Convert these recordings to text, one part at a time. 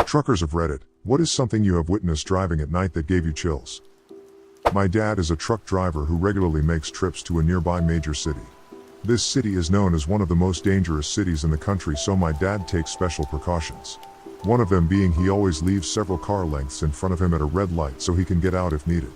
Truckers of Reddit, what is something you have witnessed driving at night that gave you chills? My dad is a truck driver who regularly makes trips to a nearby major city. This city is known as one of the most dangerous cities in the country, so my dad takes special precautions. One of them being he always leaves several car lengths in front of him at a red light so he can get out if needed.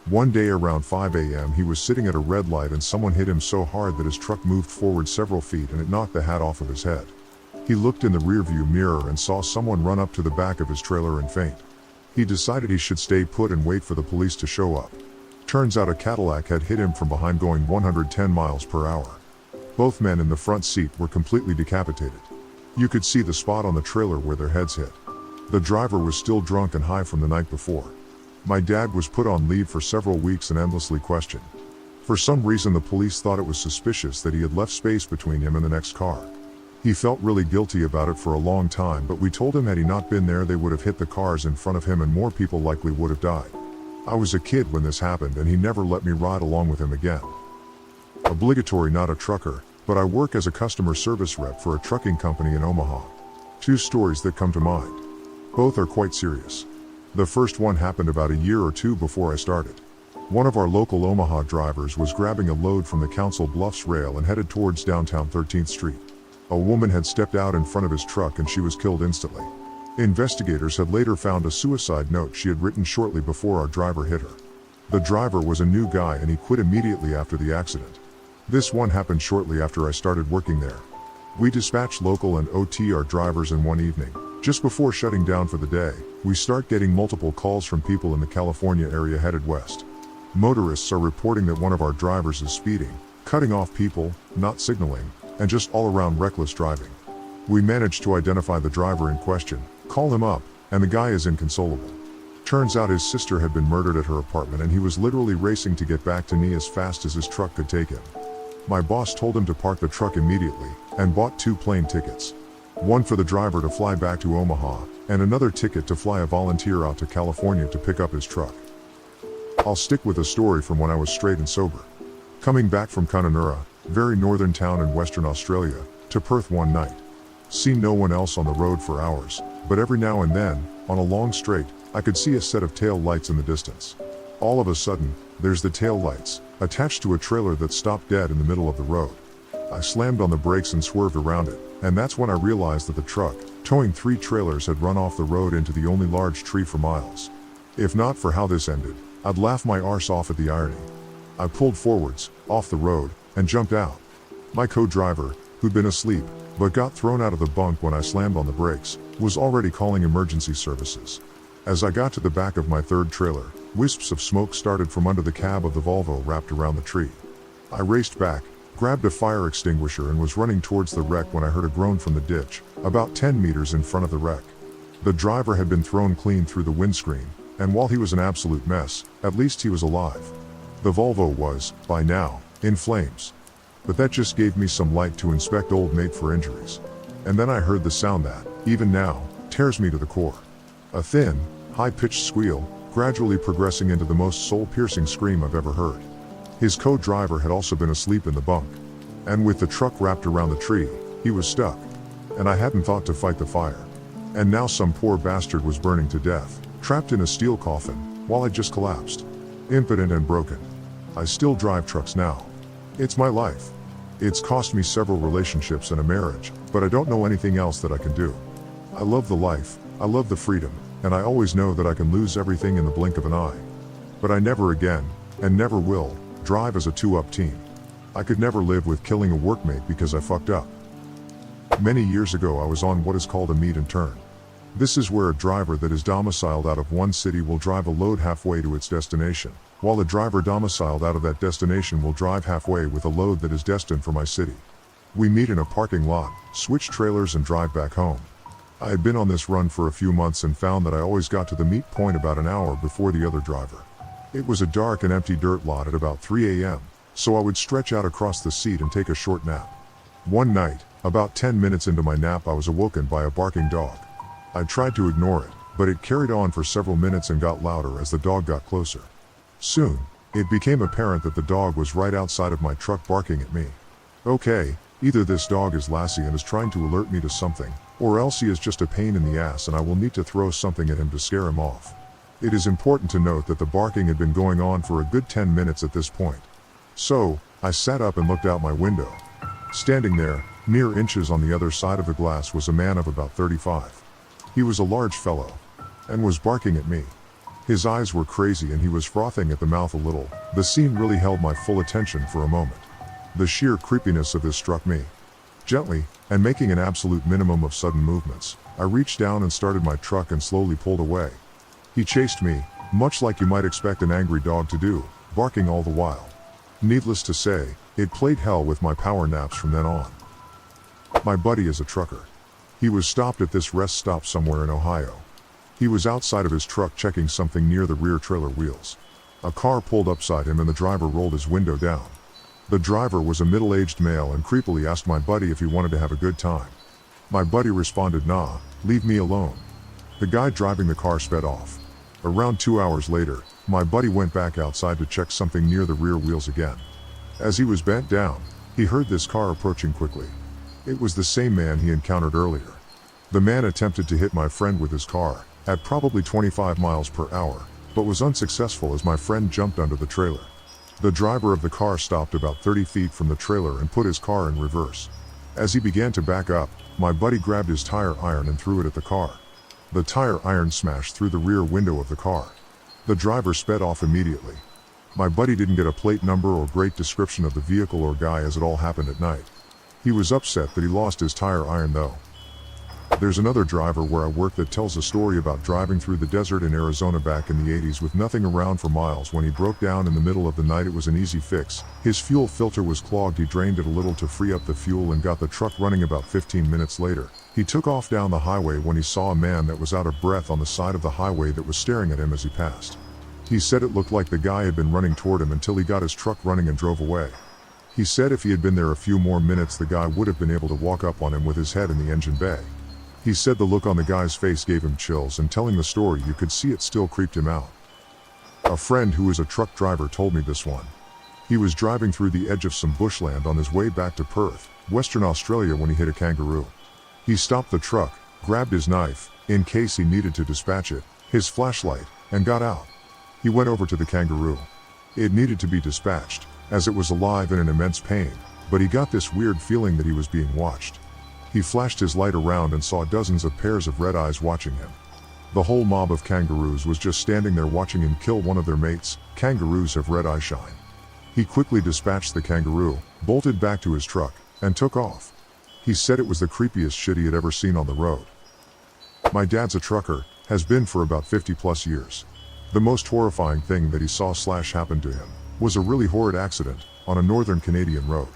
One day around 5 a.m. he was sitting at a red light and someone hit him so hard that his truck moved forward several feet and it knocked the hat off of his head. He looked in the rearview mirror and saw someone run up to the back of his trailer and faint. He decided he should stay put and wait for the police to show up. Turns out a Cadillac had hit him from behind going 110 miles per hour. Both men in the front seat were completely decapitated. You could see the spot on the trailer where their heads hit. The driver was still drunk and high from the night before. My dad was put on leave for several weeks and endlessly questioned. For some reason the police thought it was suspicious that he had left space between him and the next car. He felt really guilty about it for a long time, but we told him had he not been there they would have hit the cars in front of him and more people likely would have died. I was a kid when this happened and he never let me ride along with him again. Obligatory, not a trucker, but I work as a customer service rep for a trucking company in Omaha. Two stories that come to mind. Both are quite serious. The first one happened about a year or two before I started. One of our local Omaha drivers was grabbing a load from the Council Bluffs rail and headed towards downtown 13th Street. A woman had stepped out in front of his truck and she was killed instantly. Investigators had later found a suicide note she had written shortly before our driver hit her. The driver was a new guy and he quit immediately after the accident. This one happened shortly after I started working there. We dispatched local and OTR drivers in one evening. Just before shutting down for the day, we start getting multiple calls from people in the California area headed west. Motorists are reporting that one of our drivers is speeding, cutting off people, not signaling, and just all around reckless driving. We managed to identify the driver in question, call him up, and the guy is inconsolable. Turns out his sister had been murdered at her apartment and he was literally racing to get back to me as fast as his truck could take him. My boss told him to park the truck immediately, and bought 2 plane tickets. One for the driver to fly back to Omaha, and another ticket to fly a volunteer out to California to pick up his truck. I'll stick with a story from when I was straight and sober. Coming back from Kununurra, very northern town in Western Australia, to Perth one night. Seen no one else on the road for hours, but every now and then, on a long straight, I could see a set of tail lights in the distance. All of a sudden, there's the tail lights, attached to a trailer that stopped dead in the middle of the road. I slammed on the brakes and swerved around it, and that's when I realized that the truck, towing 3 trailers, had run off the road into the only large tree for miles. If not for how this ended, I'd laugh my arse off at the irony. I pulled forwards, off the road, and jumped out. My co-driver, who'd been asleep, but got thrown out of the bunk when I slammed on the brakes, was already calling emergency services. As I got to the back of my 3rd trailer, wisps of smoke started from under the cab of the Volvo wrapped around the tree. I raced back, grabbed a fire extinguisher and was running towards the wreck when I heard a groan from the ditch, about 10 meters in front of the wreck. The driver had been thrown clean through the windscreen, and while he was an absolute mess, at least he was alive. The Volvo was, by now, in flames. But that just gave me some light to inspect old mate for injuries. And then I heard the sound that, even now, tears me to the core. A thin, high-pitched squeal, gradually progressing into the most soul-piercing scream I've ever heard. His co-driver had also been asleep in the bunk. And with the truck wrapped around the tree, he was stuck. And I hadn't thought to fight the fire. And now some poor bastard was burning to death, trapped in a steel coffin, while I'd just collapsed. Impotent and broken. I still drive trucks now. It's my life. It's cost me several relationships and a marriage, but I don't know anything else that I can do. I love the life, I love the freedom, and I always know that I can lose everything in the blink of an eye. But I never again, and never will, drive as a 2-up team. I could never live with killing a workmate because I fucked up. Many years ago I was on what is called a meet and turn. This is where a driver that is domiciled out of one city will drive a load halfway to its destination, while a driver domiciled out of that destination will drive halfway with a load that is destined for my city. We meet in a parking lot, switch trailers and drive back home. I had been on this run for a few months and found that I always got to the meet point about an hour before the other driver. It was a dark and empty dirt lot at about 3 a.m., so I would stretch out across the seat and take a short nap. One night, about 10 minutes into my nap, I was awoken by a barking dog. I tried to ignore it, but it carried on for several minutes and got louder as the dog got closer. Soon, it became apparent that the dog was right outside of my truck barking at me. Okay, Either this dog is Lassie and is trying to alert me to something, or else he is just a pain in the ass and I will need to throw something at him to scare him off. It is important to note that the barking had been going on for a good 10 minutes at this point. So, I sat up and looked out my window. Standing there, mere inches on the other side of the glass, was a man of about 35. He was a large fellow, and was barking at me. His eyes were crazy and he was frothing at the mouth a little. The scene really held my full attention for a moment. The sheer creepiness of this struck me. Gently, and making an absolute minimum of sudden movements, I reached down and started my truck and slowly pulled away. He chased me, much like you might expect an angry dog to do, barking all the while. Needless to say, it played hell with my power naps from then on. My buddy is a trucker. He was stopped at this rest stop somewhere in Ohio. He was outside of his truck checking something near the rear trailer wheels. A car pulled upside him and the driver rolled his window down. The driver was a middle-aged male and creepily asked my buddy if he wanted to have a good time. My buddy responded, "Nah, leave me alone." The guy driving the car sped off. Around 2 hours later, my buddy went back outside to check something near the rear wheels again. As he was bent down, he heard this car approaching quickly. It was the same man he encountered earlier. The man attempted to hit my friend with his car, at probably 25 miles per hour, but was unsuccessful as my friend jumped under the trailer. The driver of the car stopped about 30 feet from the trailer and put his car in reverse. As he began to back up, my buddy grabbed his tire iron and threw it at the car. The tire iron smashed through the rear window of the car. The driver sped off immediately. My buddy didn't get a plate number or great description of the vehicle or guy as it all happened at night. He was upset that he lost his tire iron though. There's another driver where I work that tells a story about driving through the desert in Arizona back in the 80s with nothing around for miles. When he broke down in the middle of the night, it was an easy fix. His fuel filter was clogged. He drained it a little to free up the fuel and got the truck running. About 15 minutes later, he took off down the highway when he saw a man that was out of breath on the side of the highway that was staring at him as he passed. He said it looked like the guy had been running toward him until he got his truck running and drove away. He said if he had been there a few more minutes, the guy would have been able to walk up on him with his head in the engine bay. He said the look on the guy's face gave him chills, and telling the story you could see it still creeped him out. A friend who is a truck driver told me this one. He was driving through the edge of some bushland on his way back to Perth, Western Australia, when he hit a kangaroo. He stopped the truck, grabbed his knife, in case he needed to dispatch it, his flashlight, and got out. He went over to the kangaroo. It needed to be dispatched, as it was alive and in immense pain, but he got this weird feeling that he was being watched. He flashed his light around and saw dozens of pairs of red eyes watching him. The whole mob of kangaroos was just standing there watching him kill one of their mates. Kangaroos have red eye shine. He quickly dispatched the kangaroo, bolted back to his truck, and took off. He said it was the creepiest shit he had ever seen on the road. My dad's a trucker, has been for about 50 plus years. The most horrifying thing that he saw / happened to him was a really horrid accident on a northern Canadian road.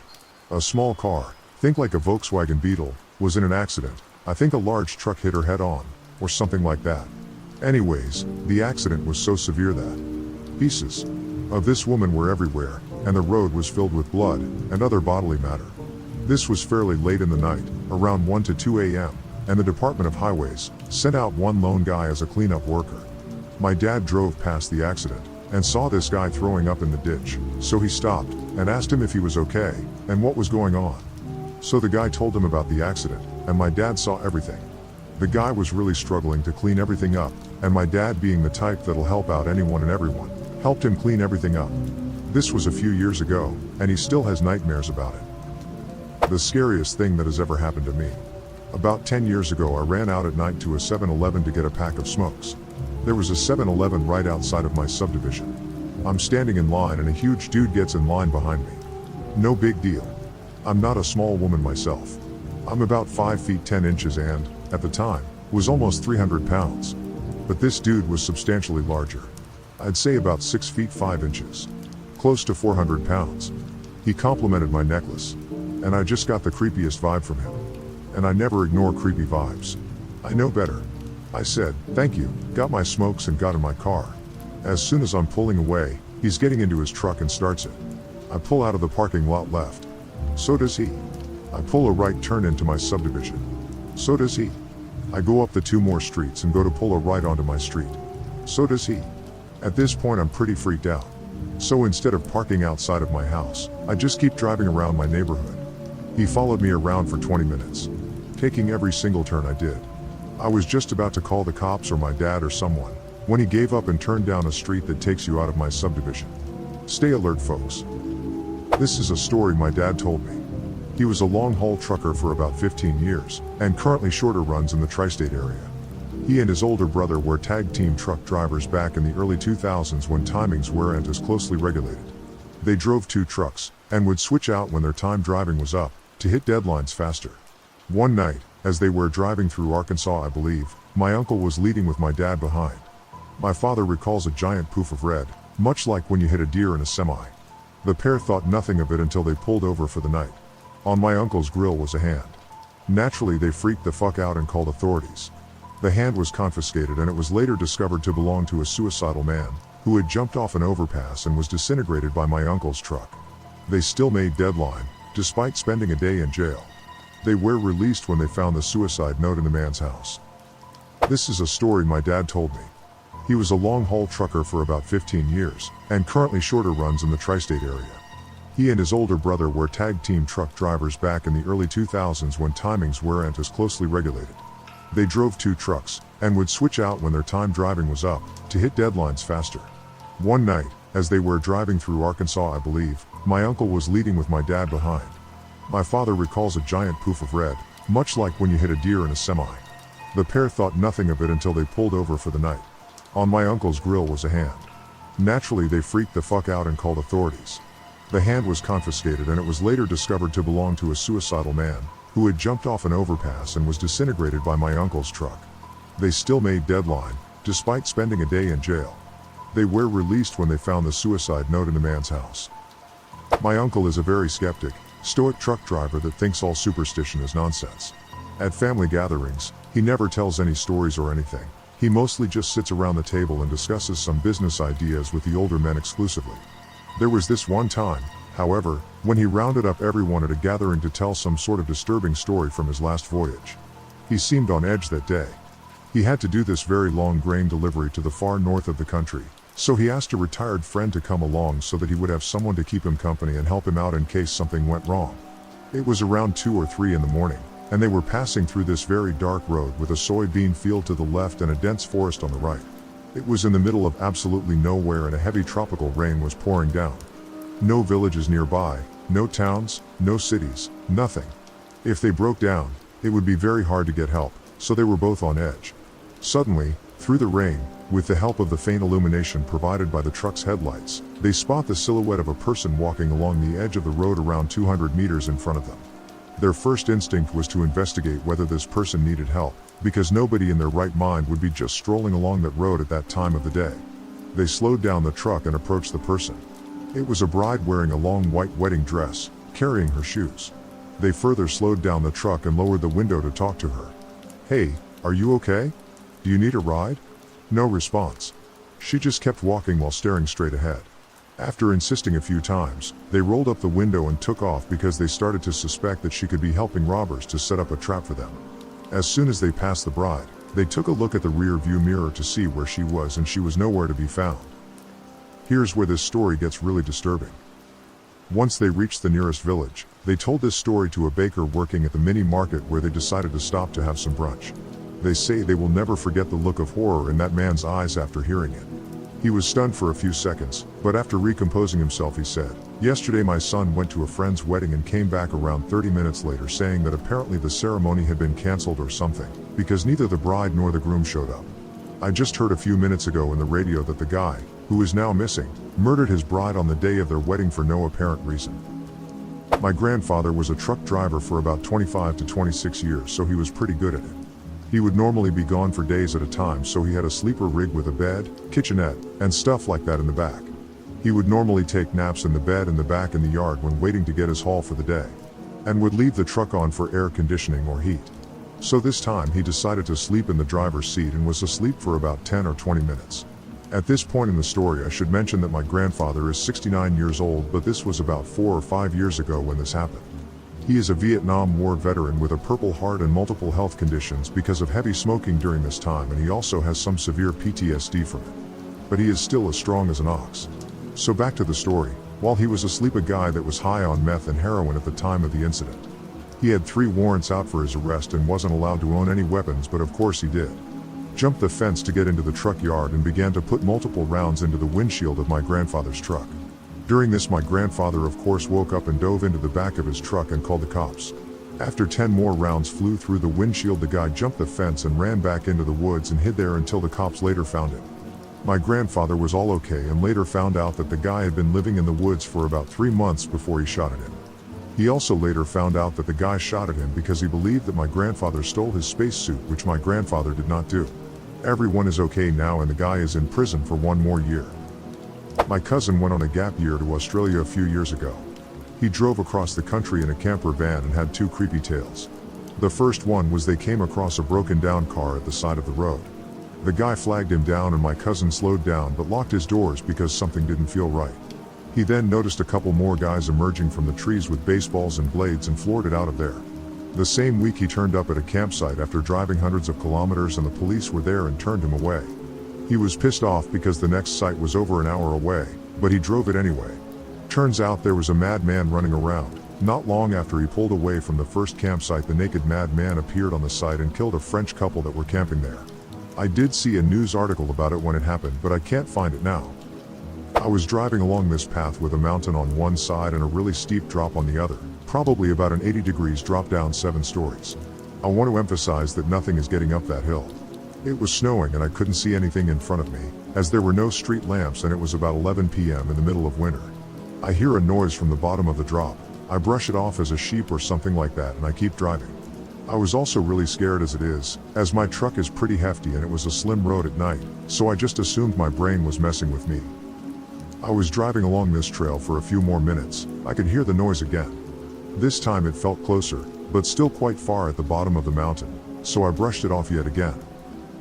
A small car, think like a Volkswagen Beetle, was in an accident. I think a large truck hit her head on, or something like that. Anyways, the accident was so severe that pieces of this woman were everywhere, and the road was filled with blood and other bodily matter. This was fairly late in the night, around 1 to 2 a.m., and the Department of Highways sent out one lone guy as a cleanup worker. My dad drove past the accident and saw this guy throwing up in the ditch, so he stopped and asked him if he was okay and what was going on. So the guy told him about the accident, and my dad saw everything. The guy was really struggling to clean everything up, and my dad, being the type that'll help out anyone and everyone, helped him clean everything up. This was a few years ago, and he still has nightmares about it. The scariest thing that has ever happened to me. About 10 years ago, I ran out at night to a 7-Eleven to get a pack of smokes. There was a 7-Eleven right outside of my subdivision. I'm standing in line and a huge dude gets in line behind me. No big deal. I'm not a small woman myself. I'm about 5 feet 10 inches and, at the time, was almost 300 pounds. But this dude was substantially larger. I'd say about 6 feet 5 inches. Close to 400 pounds. He complimented my necklace. And I just got the creepiest vibe from him. And I never ignore creepy vibes. I know better. I said, "Thank you," got my smokes and got in my car. As soon as I'm pulling away, he's getting into his truck and starts it. I pull out of the parking lot left. So does he. I pull a right turn into my subdivision. So does he. I go up the 2 more streets and go to pull a right onto my street. So does he. At this point I'm pretty freaked out. So instead of parking outside of my house, I just keep driving around my neighborhood. He followed me around for 20 minutes, taking every single turn I did. I was just about to call the cops or my dad or someone, when he gave up and turned down a street that takes you out of my subdivision. Stay alert, folks. This is a story my dad told me. He was a long-haul trucker for about 15 years, and currently shorter runs in the tri-state area. He and his older brother were tag-team truck drivers back in the early 2000s when timings weren't as closely regulated. They drove 2 trucks, and would switch out when their time driving was up, to hit deadlines faster. One night, as they were driving through Arkansas, I believe, my uncle was leading with my dad behind. My father recalls a giant poof of red, much like when you hit a deer in a semi. The pair thought nothing of it until they pulled over for the night. On my uncle's grill was a hand. Naturally, they freaked the fuck out and called authorities. The hand was confiscated, and it was later discovered to belong to a suicidal man, who had jumped off an overpass and was disintegrated by my uncle's truck. They still made deadline, despite spending a day in jail. They were released when they found the suicide note in the man's house. This is a story my dad told me. He was a long-haul trucker for about 15 years, and currently shorter runs in the tri-state area. He and his older brother were tag-team truck drivers back in the early 2000s when timings weren't as closely regulated. They drove 2 trucks, and would switch out when their time driving was up, to hit deadlines faster. One night, as they were driving through Arkansas, I believe, my uncle was leading with my dad behind. My father recalls a giant poof of red, much like when you hit a deer in a semi. The pair thought nothing of it until they pulled over for the night. On my uncle's grill was a hand. Naturally, they freaked the fuck out and called authorities. The hand was confiscated, and it was later discovered to belong to a suicidal man, who had jumped off an overpass and was disintegrated by my uncle's truck. They still made deadline, despite spending a day in jail. They were released when they found the suicide note in the man's house. My uncle is a very skeptic, stoic truck driver that thinks all superstition is nonsense. At family gatherings, he never tells any stories or anything. He mostly just sits around the table and discusses some business ideas with the older men exclusively. There was this one time, however, when he rounded up everyone at a gathering to tell some sort of disturbing story from his last voyage. He seemed on edge that day. He had to do this very long grain delivery to the far north of the country, so he asked a retired friend to come along so that he would have someone to keep him company and help him out in case something went wrong. It was around 2 or 3 in the morning, and they were passing through this very dark road with a soybean field to the left and a dense forest on the right. It was in the middle of absolutely nowhere, and a heavy tropical rain was pouring down. No villages nearby, no towns, no cities, nothing. If they broke down, it would be very hard to get help, so they were both on edge. Suddenly, through the rain, with the help of the faint illumination provided by the truck's headlights, they spot the silhouette of a person walking along the edge of the road around 200 meters in front of them. Their first instinct was to investigate whether this person needed help, because nobody in their right mind would be just strolling along that road at that time of the day. They slowed down the truck and approached the person. It was a bride wearing a long white wedding dress, carrying her shoes. They further slowed down the truck and lowered the window to talk to her. "Hey, are you okay? Do you need a ride?" No response. She just kept walking while staring straight ahead. After insisting a few times, they rolled up the window and took off because they started to suspect that she could be helping robbers to set up a trap for them. As soon as they passed the bride, they took a look at the rear view mirror to see where she was, and she was nowhere to be found. Here's where this story gets really disturbing. Once they reached the nearest village, they told this story to a baker working at the mini market where they decided to stop to have some brunch. They say they will never forget the look of horror in that man's eyes after hearing it. He was stunned for a few seconds, but after recomposing himself he said, "Yesterday my son went to a friend's wedding and came back around 30 minutes later saying that apparently the ceremony had been cancelled or something, because neither the bride nor the groom showed up. I just heard a few minutes ago in the radio that the guy, who is now missing, murdered his bride on the day of their wedding for no apparent reason." My grandfather was a truck driver for about 25 to 26 years, so he was pretty good at it. He would normally be gone for days at a time, so he had a sleeper rig with a bed, kitchenette, and stuff like that in the back. He would normally take naps in the bed in the back in the yard when waiting to get his haul for the day, and would leave the truck on for air conditioning or heat. So this time he decided to sleep in the driver's seat and was asleep for about 10 or 20 minutes. At this point in the story I should mention that my grandfather is 69 years old, but this was about 4 or 5 years ago when this happened. He is a Vietnam War veteran with a Purple Heart and multiple health conditions because of heavy smoking during this time, and he also has some severe PTSD from it. But he is still as strong as an ox. So back to the story. While he was asleep, a guy that was high on meth and heroin at the time of the incident. He had 3 warrants out for his arrest and wasn't allowed to own any weapons, but of course he did. Jumped the fence to get into the truck yard and began to put multiple rounds into the windshield of my grandfather's truck. During this, my grandfather of course woke up and dove into the back of his truck and called the cops. After 10 more rounds flew through the windshield, the guy jumped the fence and ran back into the woods and hid there until the cops later found him. My grandfather was all okay and later found out that the guy had been living in the woods for about 3 months before he shot at him. He also later found out that the guy shot at him because he believed that my grandfather stole his spacesuit, which my grandfather did not do. Everyone is okay now and the guy is in prison for 1 more year. My cousin went on a gap year to Australia a few years ago. He drove across the country in a camper van and had 2 creepy tales. The first one was they came across a broken down car at the side of the road. The guy flagged him down and my cousin slowed down but locked his doors because something didn't feel right. He then noticed a couple more guys emerging from the trees with baseballs and blades and floored it out of there. The same week he turned up at a campsite after driving hundreds of kilometers and the police were there and turned him away. He was pissed off because the next site was over an hour away, but he drove it anyway. Turns out there was a madman running around. Not long after he pulled away from the first campsite, the naked madman appeared on the site and killed a French couple that were camping there. I did see a news article about it when it happened, but I can't find it now. I was driving along this path with a mountain on one side and a really steep drop on the other, probably about an 80 degrees drop down 7 stories. I want to emphasize that nothing is getting up that hill. It was snowing and I couldn't see anything in front of me, as there were no street lamps and it was about 11 p.m. in the middle of winter. I hear a noise from the bottom of the drop. I brush it off as a sheep or something like that and I keep driving. I was also really scared as it is, as my truck is pretty hefty and it was a slim road at night, so I just assumed my brain was messing with me. I was driving along this trail for a few more minutes. I could hear the noise again. This time it felt closer, but still quite far at the bottom of the mountain, so I brushed it off yet again.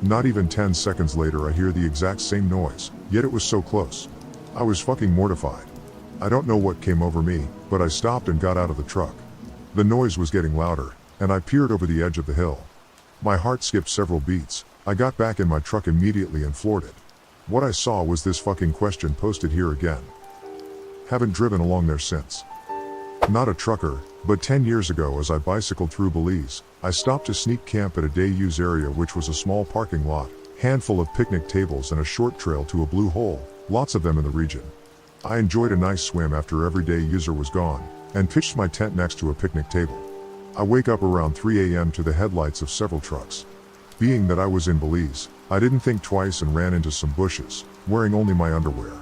Not even 10 seconds later I hear the exact same noise, yet it was so close. I was fucking mortified. I don't know what came over me, but I stopped and got out of the truck. The noise was getting louder, and I peered over the edge of the hill. My heart skipped several beats. I got back in my truck immediately and floored it. What I saw was this fucking question posted here again. Haven't driven along there since. Not a trucker, but 10 years ago as I bicycled through Belize, I stopped to sneak camp at a day use area, which was a small parking lot, handful of picnic tables and a short trail to a blue hole, lots of them in the region. I enjoyed a nice swim after every day user was gone, and pitched my tent next to a picnic table. I wake up around 3 a.m. to the headlights of several trucks. Being that I was in Belize, I didn't think twice and ran into some bushes, wearing only my underwear.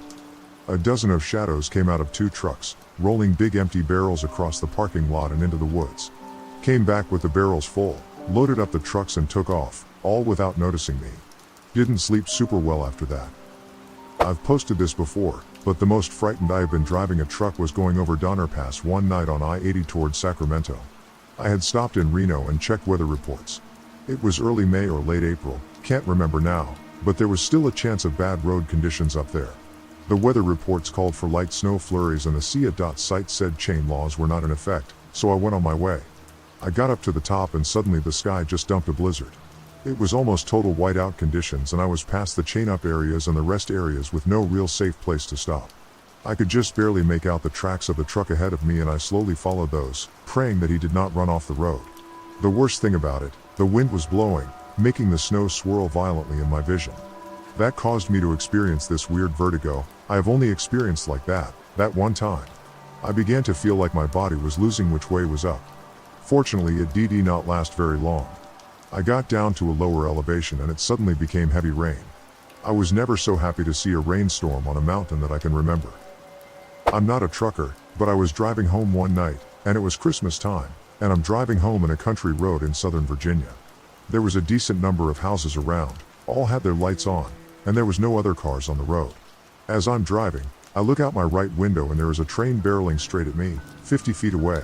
A dozen of shadows came out of 2 trucks, rolling big empty barrels across the parking lot and into the woods. Came back with the barrels full, loaded up the trucks and took off, all without noticing me. Didn't sleep super well after that. I've posted this before, but the most frightened I have been driving a truck was going over Donner Pass one night on I-80 towards Sacramento. I had stopped in Reno and checked weather reports. It was early May or late April, can't remember now, but there was still a chance of bad road conditions up there. The weather reports called for light snow flurries and the SIA site said chain laws were not in effect, so I went on my way. I got up to the top and suddenly the sky just dumped a blizzard. It was almost total whiteout conditions and I was past the chain up areas and the rest areas with no real safe place to stop. I could just barely make out the tracks of the truck ahead of me and I slowly followed those, praying that he did not run off the road. The worst thing about it, the wind was blowing, making the snow swirl violently in my vision. That caused me to experience this weird vertigo I have only experienced like that one time. I began to feel like my body was losing which way was up. Fortunately it did not last very long. I got down to a lower elevation and it suddenly became heavy rain. I was never so happy to see a rainstorm on a mountain that I can remember. I'm not a trucker, but I was driving home one night, and it was Christmas time, and I'm driving home in a country road in Southern Virginia. There was a decent number of houses around, all had their lights on, and there was no other cars on the road. As I'm driving, I look out my right window and there is a train barreling straight at me, 50 feet away.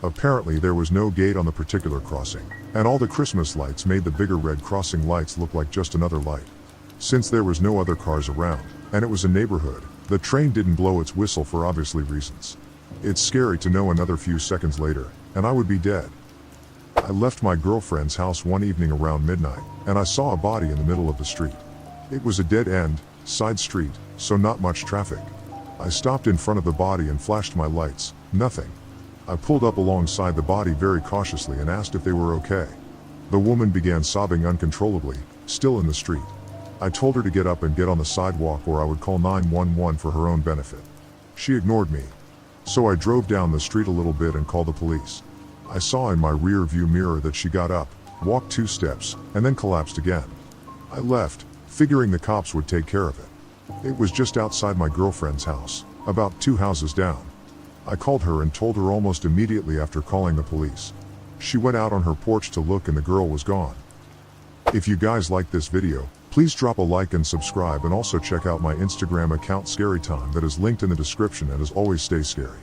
Apparently there was no gate on the particular crossing, and all the Christmas lights made the bigger red crossing lights look like just another light. Since there was no other cars around, and it was a neighborhood, the train didn't blow its whistle for obviously reasons. It's scary to know another few seconds later, and I would be dead. I left my girlfriend's house one evening around midnight, and I saw a body in the middle of the street. It was a dead-end, side street, so not much traffic. I stopped in front of the body and flashed my lights, nothing. I pulled up alongside the body very cautiously and asked if they were okay. The woman began sobbing uncontrollably, still in the street. I told her to get up and get on the sidewalk or I would call 911 for her own benefit. She ignored me. So I drove down the street a little bit and called the police. I saw in my rear view mirror that she got up, walked 2 steps, and then collapsed again. I left, figuring the cops would take care of it. It was just outside my girlfriend's house, about 2 houses down. I called her and told her almost immediately after calling the police. She went out on her porch to look and the girl was gone. If you guys like this video, please drop a like and subscribe, and also check out my Instagram account Scary Time that is linked in the description, and as always, stay scary.